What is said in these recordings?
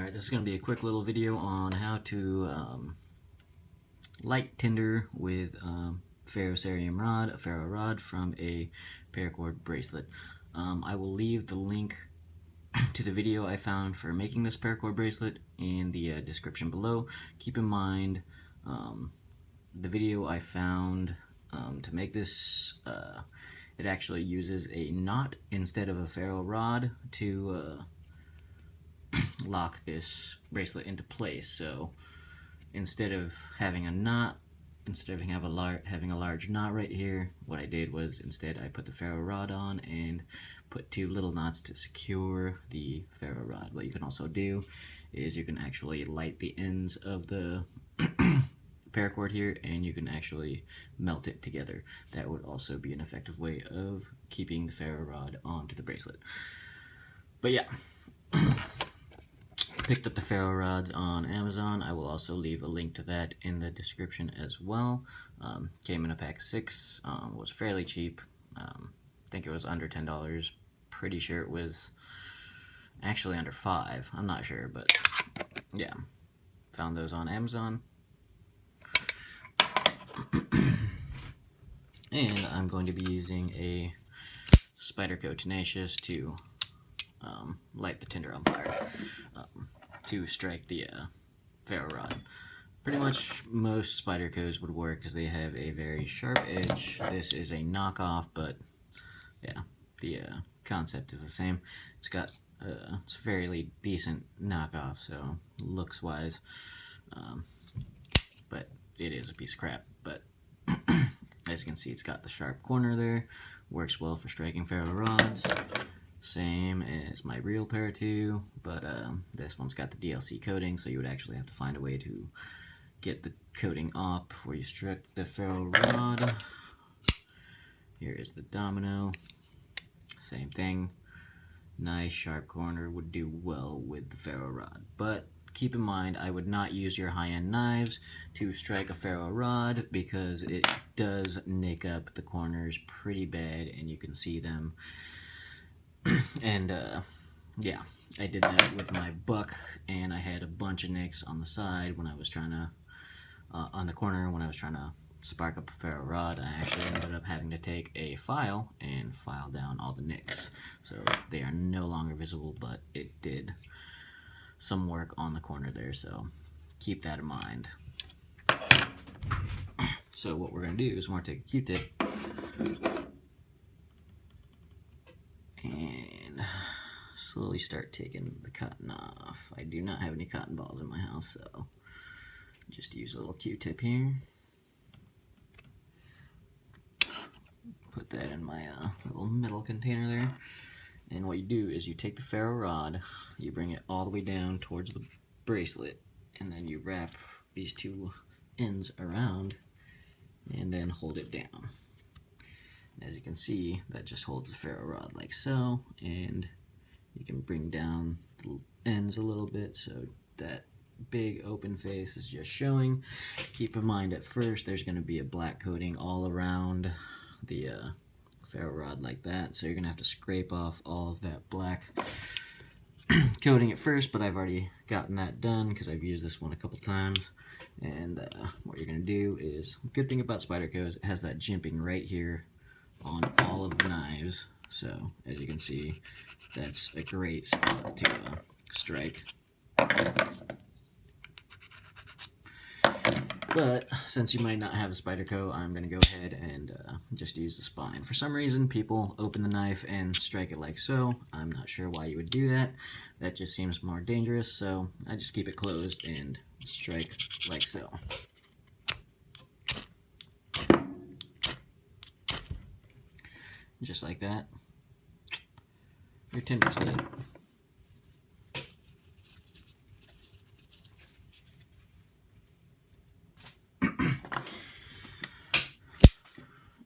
Alright, this is going to be a quick little video on how to light Tinder with ferrocerium ferro rod from a paracord bracelet. I will leave the link to the video I found for making this paracord bracelet in the description below. Keep in mind, the video I found to make this, it actually uses a knot instead of a ferro rod to lock this bracelet into place. So instead of having a knot, instead of having a large knot right here, what I did was instead I put the ferro rod on and put two little knots to secure the ferro rod. What you can also do is you can actually light the ends of the paracord here, and you can actually melt it together. That would also be an effective way of keeping the ferro rod onto the bracelet. But yeah, picked up the ferro rods on Amazon. I will also leave a link to that in the description as well. Came in a pack of 6, was fairly cheap. I think it was under $10. Pretty sure it was actually under $5. I'm not sure, but yeah, found those on Amazon. And I'm going to be using a Spyderco Tenacious to light the tinder on fire, to strike the ferro rod. Pretty much most Spydercos would work because they have a very sharp edge. This is a knockoff, but yeah, the concept is the same. It's got it's a fairly decent knockoff, so looks wise, but it is a piece of crap. But as you can see, it's got the sharp corner there, works well for striking ferro rods. Same as my real Para 2, but this one's got the DLC coating, so you would actually have to find a way to get the coating off before you strike the ferro rod. Here is the domino. Same thing. Nice sharp corner would do well with the ferro rod, but keep in mind I would not use your high-end knives to strike a ferro rod because it does nick up the corners pretty bad, and you can see them. And yeah, I did that with my buck, and I had a bunch of nicks on the side when I was trying to, on the corner when I was trying to spark up a ferro rod. I actually ended up having to take a file and file down all the nicks, so they are no longer visible, but it did some work on the corner there, so keep that in mind. So what we're going to do is we're going to take a Q-tip and slowly start taking the cotton off. I do not have any cotton balls in my house, so just use a little Q-tip here. Put that in my little metal container there. And what you do is you take the ferro rod, you bring it all the way down towards the bracelet, and then you wrap these two ends around and then hold it down. As you can see, that just holds the ferro rod like so, and you can bring down the ends a little bit so that big open face is just showing. Keep in mind at first there's going to be a black coating all around the ferro rod like that, so you're going to have to scrape off all of that black coating at first, but I've already gotten that done because I've used this one a couple times. And what you're going to do is, good thing about Spyderco is it has that jimping right here on all of the knives, so as you can see, that's a great spot to strike. But since you might not have a Spyderco, I'm going to go ahead and just use the spine. For some reason, people open the knife and strike it like so. I'm not sure why you would do that. That just seems more dangerous, so I just keep it closed and strike like so. Just like that. Your tinder's lit.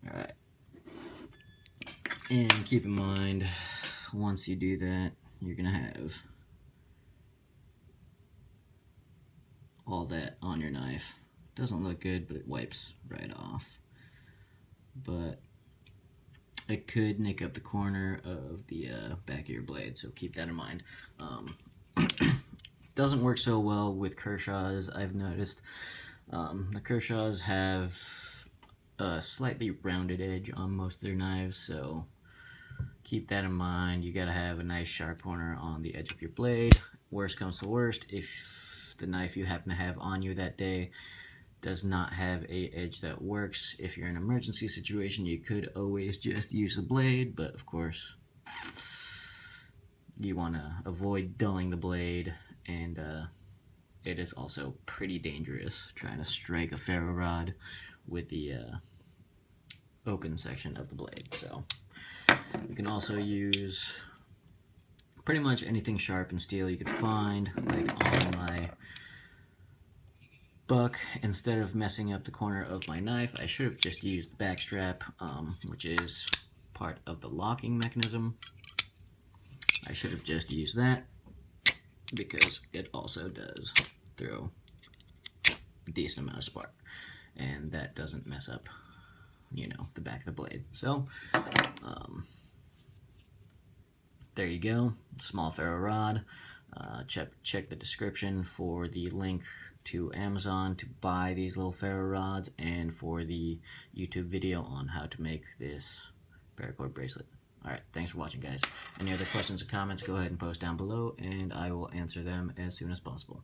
Alright. And keep in mind, once you do that, you're going to have all that on your knife. Doesn't look good, but it wipes right off. But it could nick up the corner of the back of your blade, so keep that in mind. doesn't work so well with Kershaws, I've noticed. The Kershaws have a slightly rounded edge on most of their knives, so keep that in mind. You gotta have a nice sharp corner on the edge of your blade. Worst comes to worst, if the knife you happen to have on you that day does not have a edge that works, if you're in an emergency situation, you could always just use the blade, but of course you want to avoid dulling the blade, and it is also pretty dangerous trying to strike a ferro rod with the open section of the blade. So you can also use pretty much anything sharp and steel you could find. Like on my buck, instead of messing up the corner of my knife, I should have just used the back strap, which is part of the locking mechanism. I should have just used that because it also does throw a decent amount of spark, and that doesn't mess up, you know, the back of the blade. So there you go, small ferro rod. Check the description for the link to Amazon to buy these little ferro rods, and for the YouTube video on how to make this paracord bracelet. Alright, thanks for watching, guys. Any other questions or comments, go ahead and post down below, and I will answer them as soon as possible.